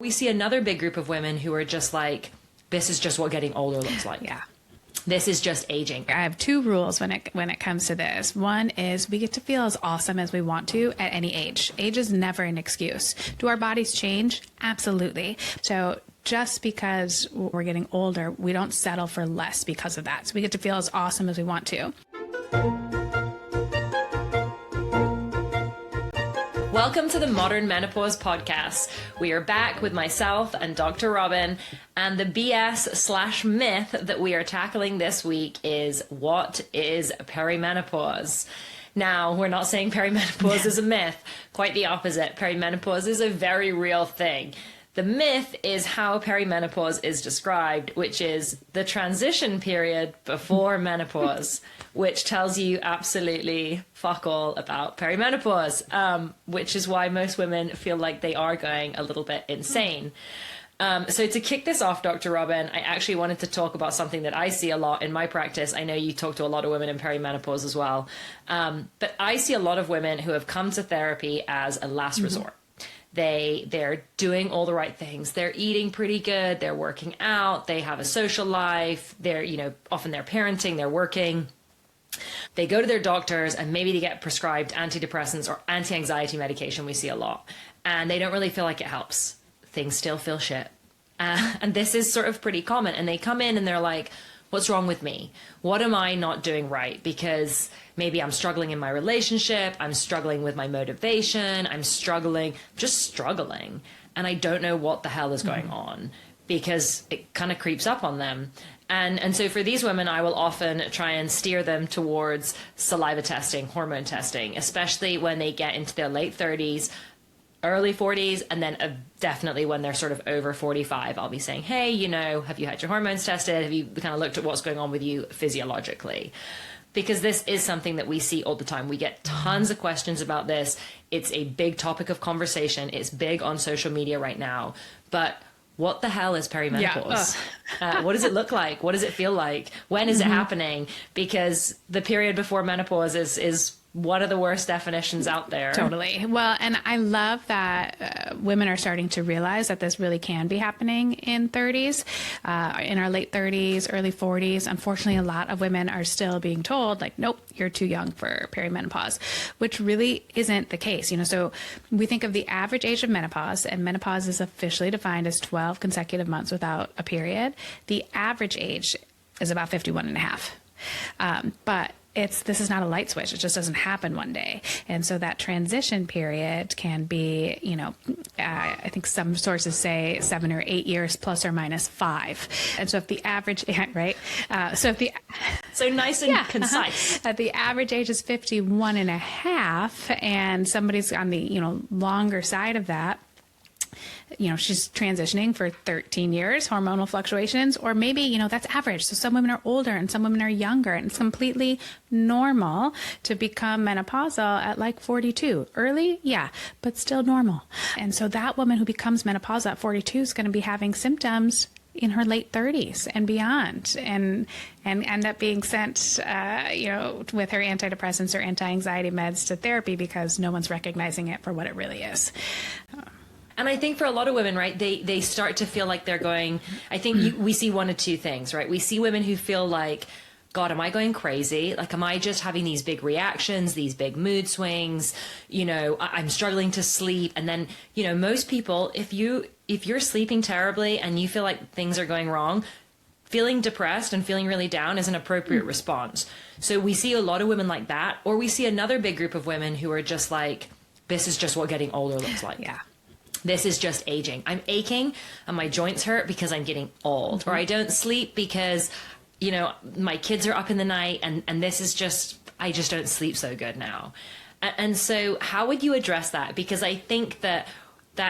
We see another big group of women who are just like, this is just what getting older looks like. Yeah. This is just aging. I have two rules when it comes to this. One is we get to feel as awesome as we want to at any age. Age is never an excuse. Do our bodies change? Absolutely. So just because we're getting older, we don't settle for less because of that. So we get to feel as awesome as we want to. Welcome to the Modern Menopause podcast. We are back with myself and Dr. Robyn, and the BS/myth that we are tackling this week is, what is perimenopause? Now, we're not saying perimenopause is a myth. Quite the opposite. Perimenopause is a very real thing. The myth is how perimenopause is described, which is the transition period before menopause, which tells you absolutely fuck all about perimenopause, which is why most women feel like they are going a little bit insane. So to kick this off, Dr. Robyn, I actually wanted to talk about something that I see a lot in my practice. I know you talk to a lot of women in perimenopause as well, but I see a lot of women who have come to therapy as a last resort. They're doing all the right things. They're eating pretty good. They're working out. They have a social life. Often they're parenting, they're working. They go to their doctors and maybe they get prescribed antidepressants or anti-anxiety medication. We see a lot, and they don't really feel like it helps. Things still feel shit. And this is sort of pretty common. And they come in and they're like, what's wrong with me? What am I not doing right? Because maybe I'm struggling in my relationship. I'm struggling with my motivation. I'm just struggling. And I don't know what the hell is going on, because it kind of creeps up on them. And so for these women, I will often try and steer them towards saliva testing, hormone testing, especially when they get into their late 30s, early 40s, and then definitely when they're sort of over 45, I'll be saying, hey, have you had your hormones tested? Have you kind of looked at what's going on with you physiologically? Because this is something that we see all the time. We get tons of questions about this. It's a big topic of conversation. It's big on social media right now. But what the hell is perimenopause? Yeah. What does it look like? What does it feel like? When is it happening? Because the period before menopause is one of the worst definitions out there. Totally. Well, and I love that women are starting to realize that this really can be happening in 30s, in our late 30s, early 40s. Unfortunately, a lot of women are still being told, like, nope, you're too young for perimenopause, which really isn't the case. So we think of the average age of menopause, and menopause is officially defined as 12 consecutive months without a period. The average age is about 51 and a half. But this is not a light switch. It just doesn't happen one day. And so that transition period can be, I think some sources say 7 or 8 years plus or minus 5. And so if the average, right? So nice and concise. The average age is 51 and a half, and somebody's on the, longer side of that, she's transitioning for 13 years, hormonal fluctuations, or maybe, that's average. So some women are older and some women are younger, and it's completely normal to become menopausal at like 42. Early, yeah, but still normal. And so that woman who becomes menopausal at 42 is going to be having symptoms in her late 30s and beyond, and end up being sent, with her antidepressants or anti-anxiety meds to therapy because no one's recognizing it for what it really is. And I think for a lot of women, right, they start to feel like they're going, I think we see one of two things, right? We see women who feel like, God, am I going crazy? Like, am I just having these big reactions, these big mood swings? I'm struggling to sleep. And then, most people, if you're sleeping terribly and you feel like things are going wrong, feeling depressed and feeling really down is an appropriate response. So we see a lot of women like that, or we see another big group of women who are just like, this is just what getting older looks like. Yeah. This is just aging. I'm aching and my joints hurt because I'm getting old, or I don't sleep because, my kids are up in the night, and this is I just don't sleep so good now. And so how would you address that? Because I think that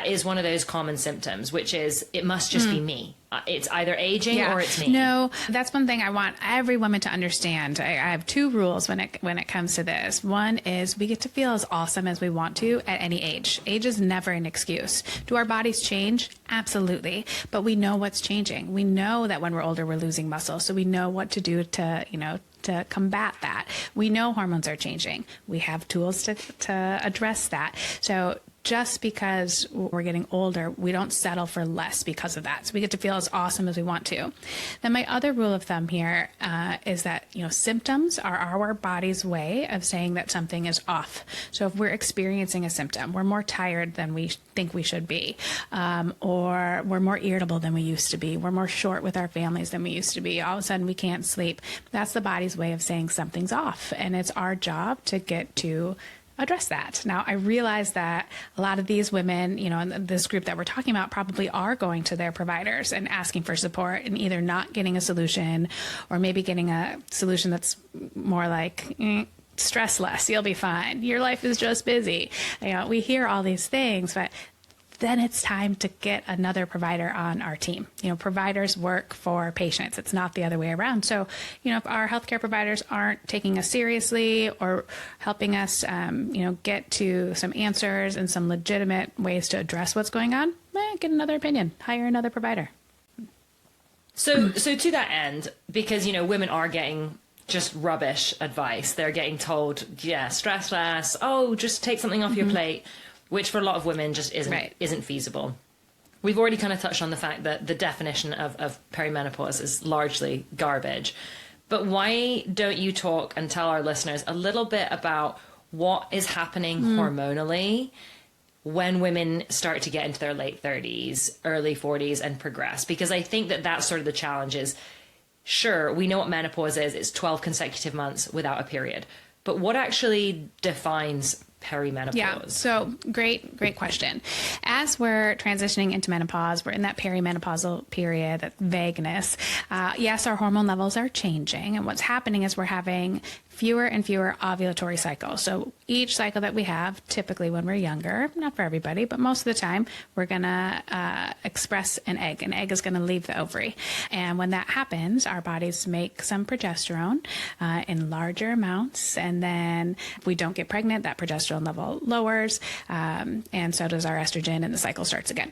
is one of those common symptoms, which is, it must just be me. It's either aging or it's me. No, that's one thing I want every woman to understand. I have two rules when it comes to this. One is we get to feel as awesome as we want to at any age. Age is never an excuse. Do our bodies change? Absolutely. But we know what's changing. We know that when we're older, we're losing muscle. So we know what to do to combat that. We know hormones are changing. We have tools to address that. So just because we're getting older, we don't settle for less because of that. So we get to feel as awesome as we want to. Then my other rule of thumb here is that, symptoms are our body's way of saying that something is off. So if we're experiencing a symptom, we're more tired than we think we should be, or we're more irritable than we used to be, we're more short with our families than we used to be, all of a sudden we can't sleep. That's the body's way of saying something's off. And it's our job to get to address that. Now, I realize that a lot of these women, in this group that we're talking about, probably are going to their providers and asking for support and either not getting a solution or maybe getting a solution that's more like, stress less, you'll be fine. Your life is just busy. We hear all these things, but then it's time to get another provider on our team. Providers work for patients. It's not the other way around. So, if our healthcare providers aren't taking us seriously or helping us, get to some answers and some legitimate ways to address what's going on, get another opinion, hire another provider. So to that end, because, women are getting just rubbish advice. They're getting told, stress less. Oh, just take something off your plate, which for a lot of women just isn't feasible. We've already kind of touched on the fact that the definition of perimenopause is largely garbage. But why don't you talk and tell our listeners a little bit about what is happening hormonally when women start to get into their late 30s, early 40s and progress? Because I think that that's sort of the challenge is, sure, we know what menopause is. It's 12 consecutive months without a period. But what actually defines perimenopause? Yeah, so great question. As we're transitioning into menopause, we're in that perimenopausal period, that vagueness. Yes, our hormone levels are changing. And what's happening is we're having fewer and fewer ovulatory cycles. So each cycle that we have, typically when we're younger, not for everybody, but most of the time, we're going to express an egg. An egg is going to leave the ovary. And when that happens, our bodies make some progesterone in larger amounts. And then if we don't get pregnant, that progesterone level lowers. And so does our estrogen, and the cycle starts again.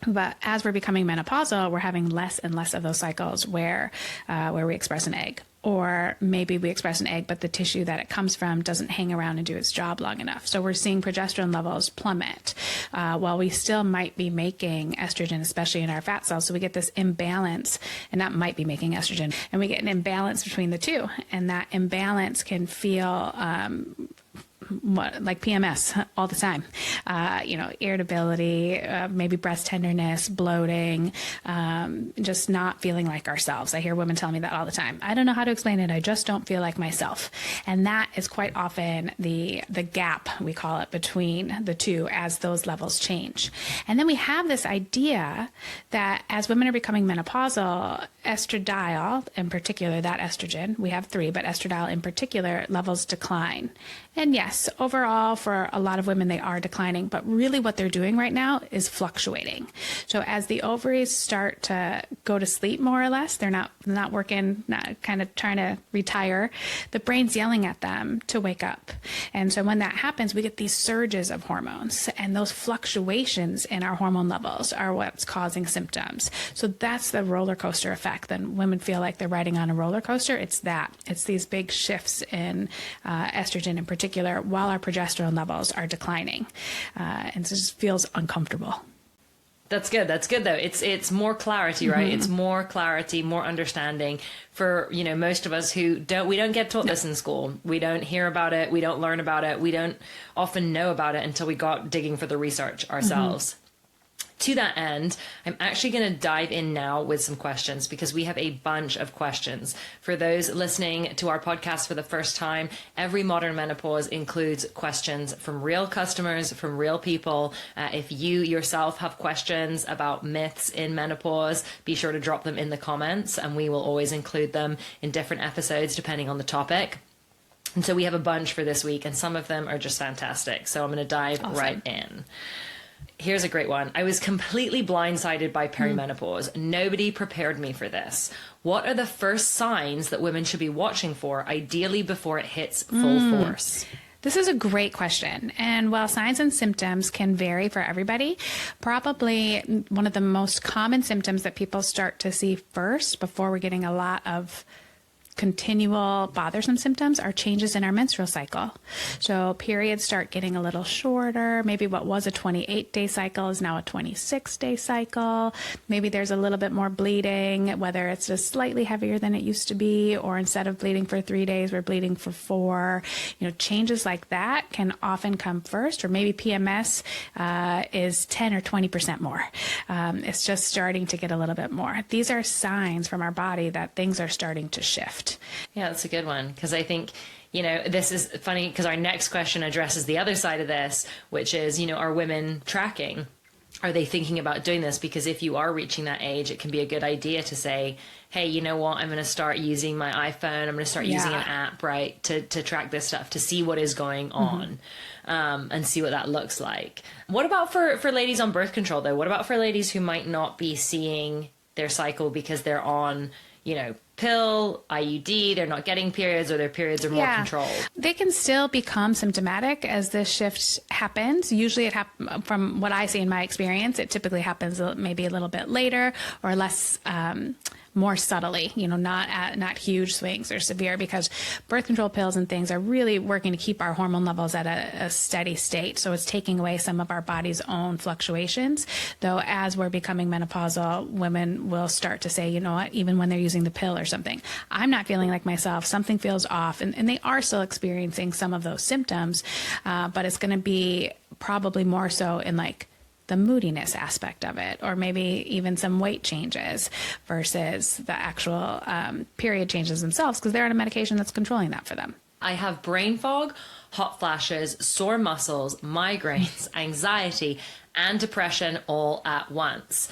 But as we're becoming menopausal, we're having less and less of those cycles where we express an egg. Or maybe we express an egg, but the tissue that it comes from doesn't hang around and do its job long enough. So we're seeing progesterone levels plummet while we still might be making estrogen, especially in our fat cells. So we get this imbalance, and that might be making estrogen. And we get an imbalance between the two. And that imbalance can feel like PMS all the time, irritability, maybe breast tenderness, bloating, just not feeling like ourselves. I hear women tell me that all the time. I don't know how to explain it. I just don't feel like myself. And that is quite often the gap, we call it, between the two as those levels change. And then we have this idea that as women are becoming menopausal, estradiol in particular, that estrogen, we have 3, but estradiol in particular, levels decline. And yes, overall, for a lot of women, they are declining, but really what they're doing right now is fluctuating. So as the ovaries start to go to sleep, more or less, they're not working, not kind of trying to retire, the brain's yelling at them to wake up. And so when that happens, we get these surges of hormones, and those fluctuations in our hormone levels are what's causing symptoms. So that's the roller coaster effect. Then women feel like they're riding on a roller coaster. It's these big shifts in estrogen in particular, while our progesterone levels are declining. And it just feels uncomfortable. That's good. That's good, though. It's more clarity, right? It's more clarity, more understanding for, most of us who we don't get taught this in school. We don't hear about it. We don't learn about it. We don't often know about it until we got digging for the research ourselves. To that end, I'm actually going to dive in now with some questions because we have a bunch of questions. For those listening to our podcast for the first time, every Modern Menopause includes questions from real customers, from real people. If you yourself have questions about myths in menopause, be sure to drop them in the comments, and we will always include them in different episodes depending on the topic. And so we have a bunch for this week, and some of them are just fantastic. So I'm going to dive right in. Here's a great one. I was completely blindsided by perimenopause. Nobody prepared me for this. What are the first signs that women should be watching for, ideally before it hits full force? This is a great question. And while signs and symptoms can vary for everybody, probably one of the most common symptoms that people start to see first before we're getting a lot of continual bothersome symptoms are changes in our menstrual cycle. So periods start getting a little shorter. Maybe what was a 28-day cycle is now a 26-day cycle. Maybe there's a little bit more bleeding, whether it's just slightly heavier than it used to be, or instead of bleeding for 3 days, we're bleeding for 4. Changes like that can often come first, or maybe PMS is 10 or 20% more. It's just starting to get a little bit more. These are signs from our body that things are starting to shift. Yeah, that's a good one, because I think, this is funny because our next question addresses the other side of this, which is, are women tracking? Are they thinking about doing this? Because if you are reaching that age, it can be a good idea to say, hey, you know what, I'm going to start using my iPhone. I'm going to start using an app, right, to track this stuff, to see what is going on, and see what that looks like. What about for ladies on birth control, though? What about for ladies who might not be seeing their cycle because they're on, pill, IUD, they're not getting periods, or their periods are more controlled? They can still become symptomatic as this shift happens. Usually from what I see in my experience, it typically happens maybe a little bit later or less, more subtly, not huge swings or severe, because birth control pills and things are really working to keep our hormone levels at a steady state. So it's taking away some of our body's own fluctuations. Though as we're becoming menopausal, women will start to say, you know what, even when they're using the pill or something, I'm not feeling like myself, something feels off. And they are still experiencing some of those symptoms, but it's going to be probably more so in the moodiness aspect of it, or maybe even some weight changes versus the actual period changes themselves, because they're on a medication that's controlling that for them. I have brain fog, hot flashes, sore muscles, migraines, anxiety, and depression all at once.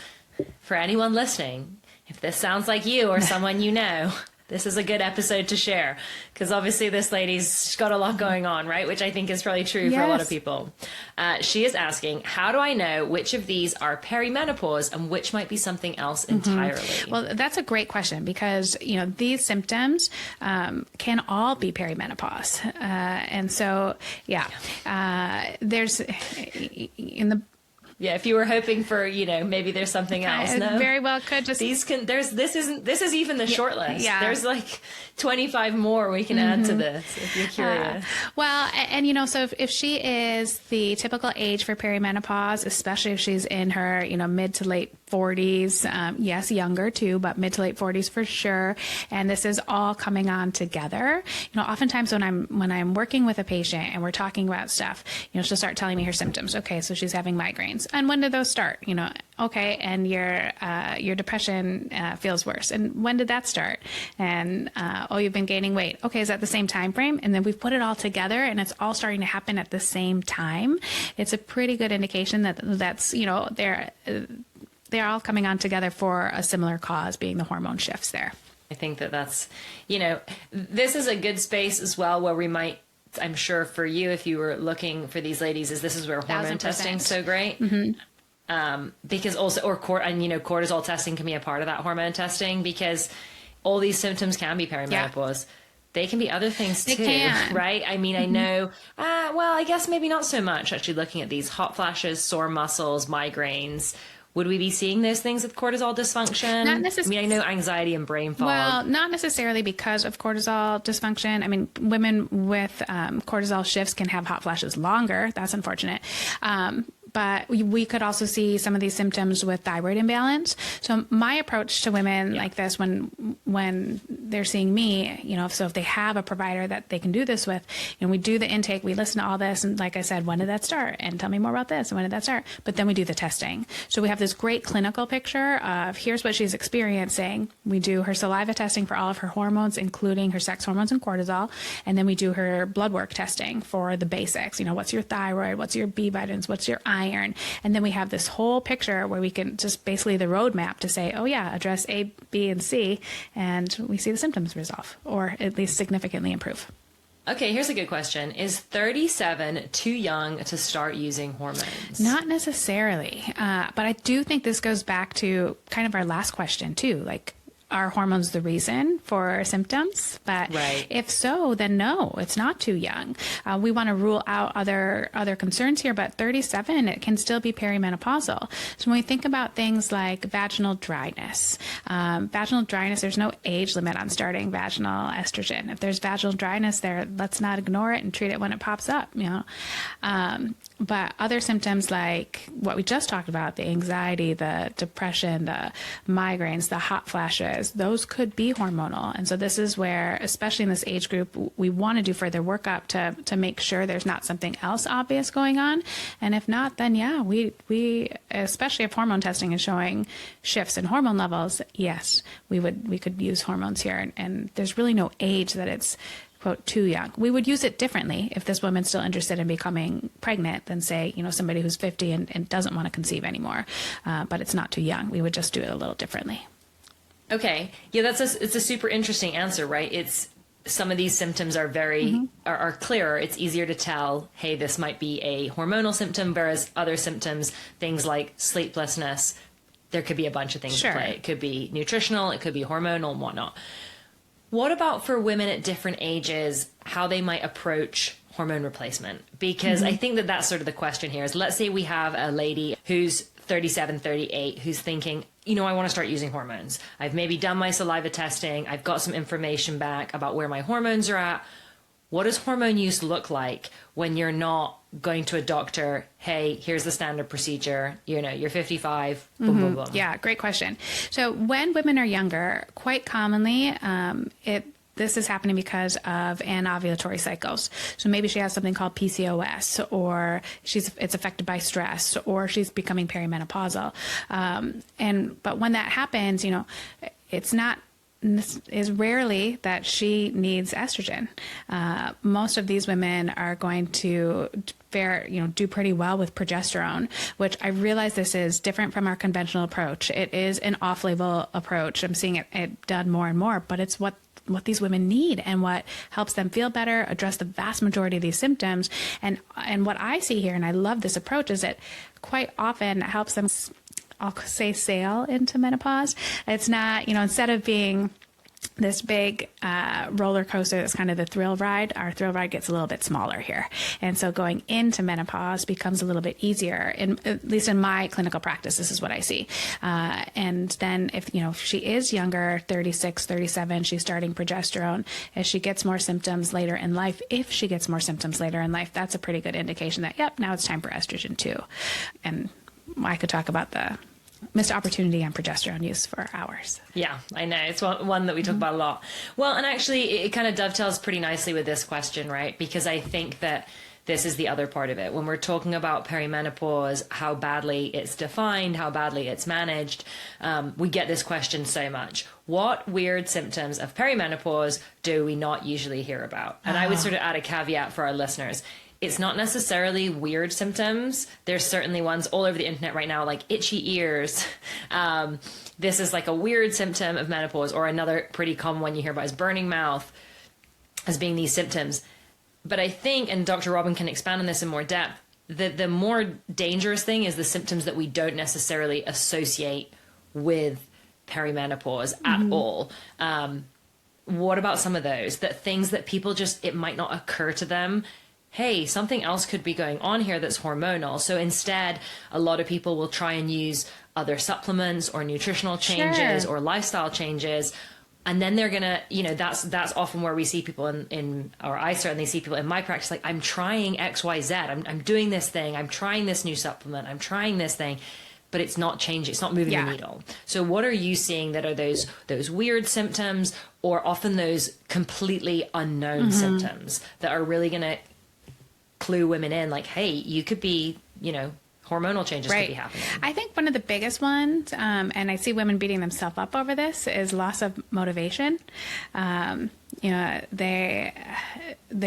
For anyone listening, if this sounds like you or someone you know, this is a good episode to share, because obviously this lady's got a lot going on, right? Which I think is probably true for a lot of people. She is asking, how do I know which of these are perimenopause and which might be something else entirely? Well, that's a great question, because, these symptoms can all be perimenopause. And so, there's in the... Yeah, if you were hoping for, maybe there's something else. No, very well could just. This is even the short list. Yeah. There's 25 more we can add to this if you're curious. So if she is the typical age for perimenopause, especially if she's in her, mid to late 40s, yes, younger too, but mid to late 40s for sure. And this is all coming on together. Oftentimes when I'm working with a patient and we're talking about stuff, she'll start telling me her symptoms. Okay, so she's having migraines. And when did those start? Okay, and your depression feels worse. And when did that start? And you've been gaining weight. Okay, is that the same time frame? And then we've put it all together, and it's all starting to happen at the same time. It's a pretty good indication that's they're all coming on together for a similar cause, being the hormone shifts there. I think that's this is a good space as well where we might. I'm sure for you, if you were looking for these ladies, this is where hormone testing is so great. Because also, cortisol testing can be a part of that hormone testing, because all these symptoms can be perimenopause. They can be other things too, right? I mean, I know, I guess maybe not so much actually looking at these hot flashes, sore muscles, migraines. Would we be seeing those things with cortisol dysfunction? Not necessarily. I mean, I know anxiety and brain fog. Well, not necessarily because of cortisol dysfunction. I mean, women with cortisol shifts can have hot flashes longer. That's unfortunate. But we could also see some of these symptoms with thyroid imbalance. So my approach to women like this, when they're seeing me, so if they have a provider that they can do this with, we do the intake, we listen to all this, and like I said, when did that start? And tell me more about this, and when did that start? But then we do the testing. So we have this great clinical picture of here's what she's experiencing. We do her saliva testing for all of her hormones, including her sex hormones and cortisol, and then we do her blood work testing for the basics. What's your thyroid? What's your B vitamins? What's your iron? And then we have this whole picture where we can just basically the roadmap to say, address A, B, and C, and we see the symptoms resolve, or at least significantly improve. Okay, here's a good question. Is 37 too young to start using hormones? Not necessarily, but I do think this goes back to kind of our last question too. are hormones the reason for symptoms? But if so, then no, it's not too young. We want to rule out other concerns here, but 37, it can still be perimenopausal. So when we think about things like vaginal dryness, there's no age limit on starting vaginal estrogen. If there's vaginal dryness there, let's not ignore it and treat it when it pops up, But other symptoms like what we just talked about, the anxiety, the depression, the migraines, the hot flashes, those could be hormonal. And so this is where, especially in this age group, we want to do further workup to make sure there's not something else obvious going on. And if not, then we especially if hormone testing is showing shifts in hormone levels, yes, we could use hormones here. And there's really no age that it's, quote, too young. We would use it differently if this woman's still interested in becoming pregnant than, say, somebody who's 50 and doesn't want to conceive anymore. But it's not too young. We would just do it a little differently. Okay. Yeah, it's a super interesting answer, right? It's some of these symptoms are very are clearer. It's easier to tell, hey, this might be a hormonal symptom, whereas other symptoms, things like sleeplessness, there could be a bunch of things at play. It could be nutritional, it could be hormonal and whatnot. What about for women at different ages, how they might approach hormone replacement? Because I think that's sort of the question here is, let's say we have a lady who's 37, 38, who's thinking, I want to start using hormones. I've maybe done my saliva testing. I've got some information back about where my hormones are at. What does hormone use look like when you're not going to a doctor? Hey, here's the standard procedure. You're 55. Boom, boom, boom. Yeah, great question. So when women are younger, quite commonly, this is happening because of anovulatory cycles. So maybe she has something called PCOS, or it's affected by stress, or she's becoming perimenopausal. But when that happens, it's not. Is rarely that she needs estrogen. Most of these women are going to do pretty well with progesterone, which I realize this is different from our conventional approach. It is an off-label approach. I'm seeing it done more and more, but it's what these women need and what helps them feel better, address the vast majority of these symptoms. And what I see here, and I love this approach, is it quite often helps them, I'll say, sail into menopause. It's not, instead of being this big roller coaster that's kind of the thrill ride, our thrill ride gets a little bit smaller here. And so going into menopause becomes a little bit easier, at least in my clinical practice, this is what I see. And then if she is younger, 36, 37, she's starting progesterone. As she gets more symptoms later in life, that's a pretty good indication that, yep, now it's time for estrogen too. And I could talk about the missed opportunity on progesterone use for hours. Yeah, I know. It's one that we talk about a lot. Well, and actually it kind of dovetails pretty nicely with this question, right? Because I think that this is the other part of it. When we're talking about perimenopause, how badly it's defined, how badly it's managed, we get this question so much. What weird symptoms of perimenopause do we not usually hear about? And I would sort of add a caveat for our listeners. It's not necessarily weird symptoms. There's certainly ones all over the internet right now, like itchy ears. This is like a weird symptom of menopause, or another pretty common one you hear about is burning mouth as being these symptoms. But I think, and Dr. Robyn can expand on this in more depth, that the more dangerous thing is the symptoms that we don't necessarily associate with perimenopause at all. What about some of those? That things that people it might not occur to them, hey, something else could be going on here that's hormonal. So instead, a lot of people will try and use other supplements or nutritional changes or lifestyle changes. And then they're going to, that's often where we see people or I certainly see people in my practice, like, I'm trying X, Y, Z. I'm doing this thing. I'm trying this new supplement. I'm trying this thing, but it's not changing. It's not moving the needle. So what are you seeing that are those weird symptoms, or often those completely unknown symptoms that are really going to clue women in, like, hey, you could be, hormonal changes could be happening. I think one of the biggest ones, and I see women beating themselves up over this, is loss of motivation. They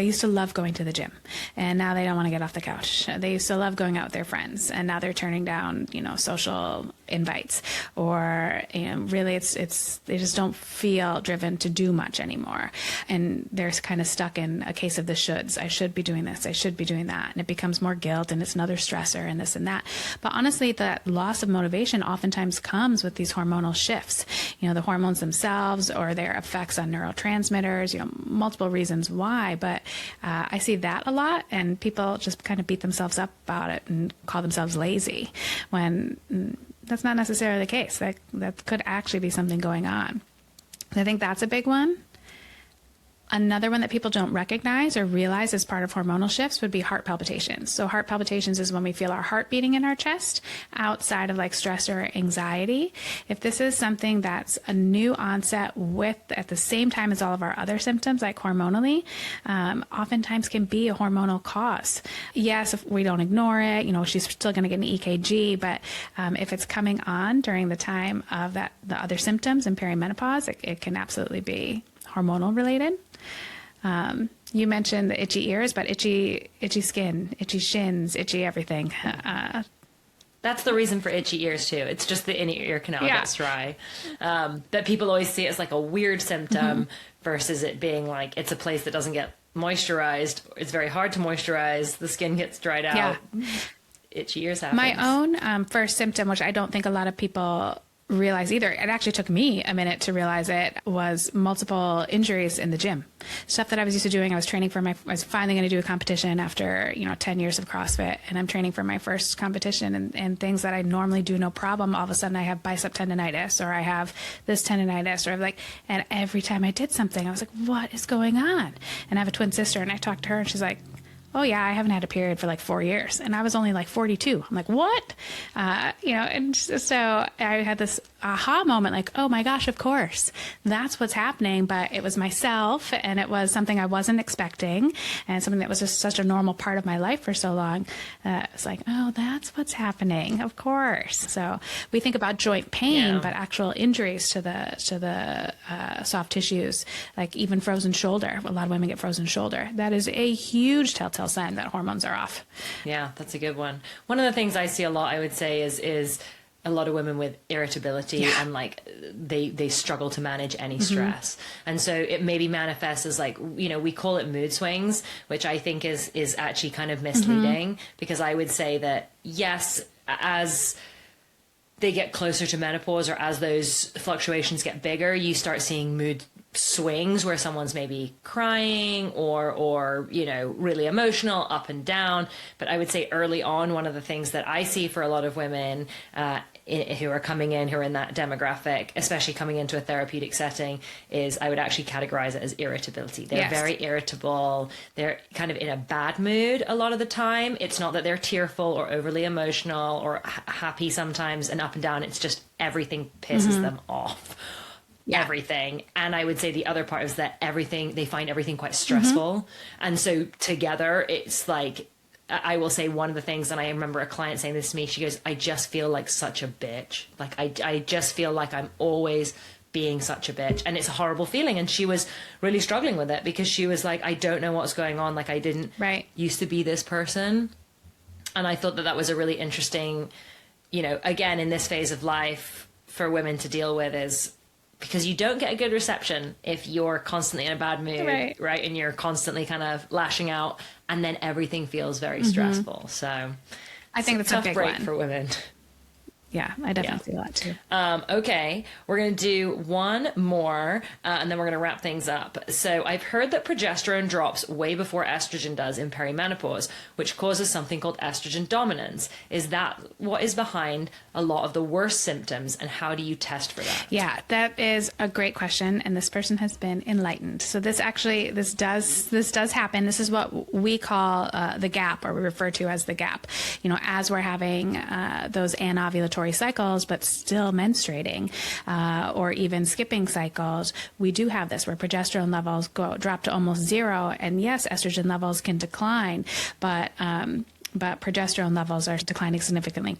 used to love going to the gym, and now they don't want to get off the couch. They used to love going out with their friends, and now they're turning down, social invites, or really they just don't feel driven to do much anymore, and they're kind of stuck in a case of the shoulds. I should be doing this, I should be doing that, and it becomes more guilt, and it's another stressor, and this and that. But honestly, the loss of motivation oftentimes comes with these hormonal shifts. The hormones themselves, or their effects on neurotransmitters. Multiple reasons why, but I see that a lot, and people just kind of beat themselves up about it and call themselves lazy, when that's not necessarily the case. That could actually be something going on. I think that's a big one. Another one that people don't recognize or realize as part of hormonal shifts would be heart palpitations. So heart palpitations is when we feel our heart beating in our chest outside of like stress or anxiety. If this is something that's a new onset at the same time as all of our other symptoms, like hormonally, oftentimes can be a hormonal cause. Yes, if we don't ignore it, she's still going to get an EKG, but if it's coming on during the time of the other symptoms in perimenopause, it can absolutely be hormonal related. You mentioned the itchy ears, but itchy skin, itchy shins, itchy everything. That's the reason for itchy ears too. It's just the inner ear canal gets dry. That people always see it as like a weird symptom versus it being like it's a place that doesn't get moisturized. It's very hard to moisturize. The skin gets dried out. Itchy ears happens. My own first symptom, which I don't think a lot of people realize either, it actually took me a minute to realize it, was multiple injuries in the gym. Stuff that I was used to doing. I was training I was finally going to do a competition after 10 years of CrossFit, and I'm training for my first competition, and things that I normally do no problem, all of a sudden I have bicep tendonitis, or I have this tendonitis, or and every time I did something I was like, what is going on? And I have a twin sister, and I talked to her, and she's like, oh yeah, I haven't had a period for like 4 years. And I was only like 42. I'm like, what? And so I had this aha moment, like, oh my gosh, of course, that's what's happening. But it was myself, and it was something I wasn't expecting, and something that was just such a normal part of my life for so long. It's like, oh, that's what's happening. Of course. So we think about joint pain, but actual injuries to the soft tissues, like even frozen shoulder. A lot of women get frozen shoulder. That is a huge telltale sign that hormones are off. Yeah, that's a good one. One of the things I see a lot, I would say, is a lot of women with irritability, and like they struggle to manage any stress. And so it maybe manifests as like, we call it mood swings, which I think is actually kind of misleading, because I would say that yes, as they get closer to menopause, or as those fluctuations get bigger, you start seeing mood swings where someone's maybe crying or really emotional, up and down. But I would say early on, one of the things that I see for a lot of women who are coming in, who are in that demographic, especially coming into a therapeutic setting, is I would actually categorize it as irritability. They're very irritable. They're kind of in a bad mood a lot of the time. It's not that they're tearful or overly emotional or happy sometimes and up and down. It's just everything pisses them off. Everything. And I would say the other part is that they find everything quite stressful. And so together it's like, I will say one of the things, and I remember a client saying this to me, she goes, I just feel like such a bitch. Like I just feel like I'm always being such a bitch, and it's a horrible feeling. And she was really struggling with it, because she was like, I don't know what's going on. Like I didn't used to be this person. And I thought that was a really interesting, again, in this phase of life for women to deal with, is because you don't get a good reception if you're constantly in a bad mood, right? And you're constantly kind of lashing out, and then everything feels very stressful. So I think that's a tough a big break one for women. Yeah, I definitely feel that too. Okay, we're going to do one more, and then we're going to wrap things up. So I've heard that progesterone drops way before estrogen does in perimenopause, which causes something called estrogen dominance. Is that what is behind a lot of the worst symptoms, and how do you test for that? Yeah, that is a great question, and this person has been enlightened. So this does happen. This is what we call the gap, or we refer to as the gap. As we're having those anovulatory cycles, but still menstruating, or even skipping cycles, we do have this where progesterone levels drop to almost zero. And yes, estrogen levels can decline, but progesterone levels are declining significantly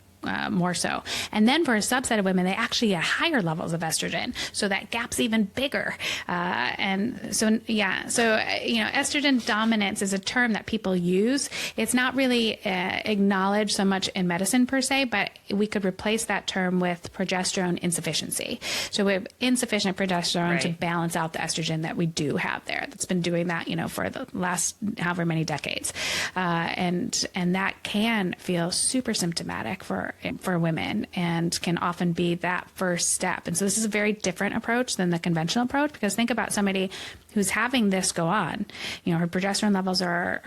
more so. And then for a subset of women, they actually get higher levels of estrogen. So that gap's even bigger. And so, estrogen dominance is a term that people use. It's not really acknowledged so much in medicine per se, but we could replace that term with progesterone insufficiency. So we have insufficient progesterone to balance out the estrogen that we do have there. That's been doing that, for the last however many decades. And that can feel super symptomatic for women and can often be that first step. And so this is a very different approach than the conventional approach, because think about somebody who's having this go on. Her progesterone levels are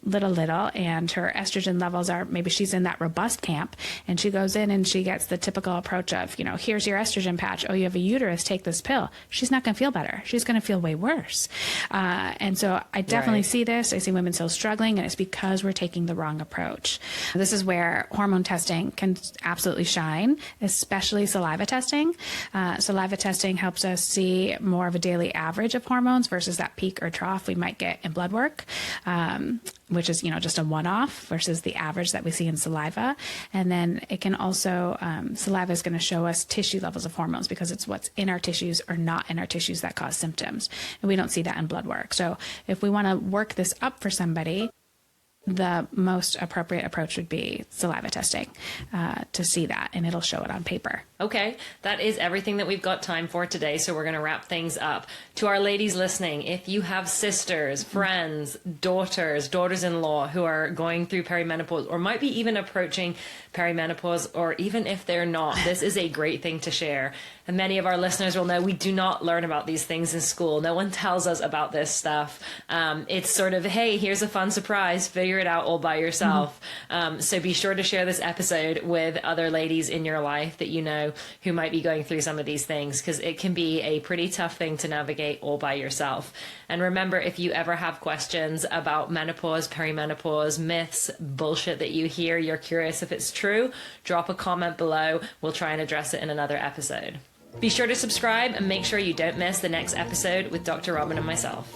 little, and her estrogen levels are, maybe she's in that robust camp, and she goes in and she gets the typical approach of, here's your estrogen patch. Oh, you have a uterus, take this pill. She's not going to feel better. She's going to feel way worse. And so I definitely see this. I see women still struggling, and it's because we're taking the wrong approach. This is where hormone testing can absolutely shine, especially saliva testing. Saliva testing helps us see more of a daily average of hormones versus that peak or trough we might get in blood work, which is, just a one-off versus the average that we see in saliva. And then it can also, saliva is going to show us tissue levels of hormones, because it's what's in our tissues or not in our tissues that cause symptoms. And we don't see that in blood work. So if we want to work this up for somebody, the most appropriate approach would be saliva testing to see that, and it'll show it on paper. Okay, that is everything that we've got time for today, so we're going to wrap things up. To our ladies listening, if you have sisters, friends, daughters-in-law who are going through perimenopause or might be even approaching perimenopause, or even if they're not, this is a great thing to share. And many of our listeners will know we do not learn about these things in school. No one tells us about this stuff. It's sort of, hey, here's a fun surprise, figure it out all by yourself. So be sure to share this episode with other ladies in your life that you know who might be going through some of these things, because it can be a pretty tough thing to navigate all by yourself. And remember, if you ever have questions about menopause, perimenopause, myths, bullshit that you hear, you're curious if it's true, drop a comment below. We'll try and address it in another episode. Be sure to subscribe and make sure you don't miss the next episode with Dr. Robyn and myself.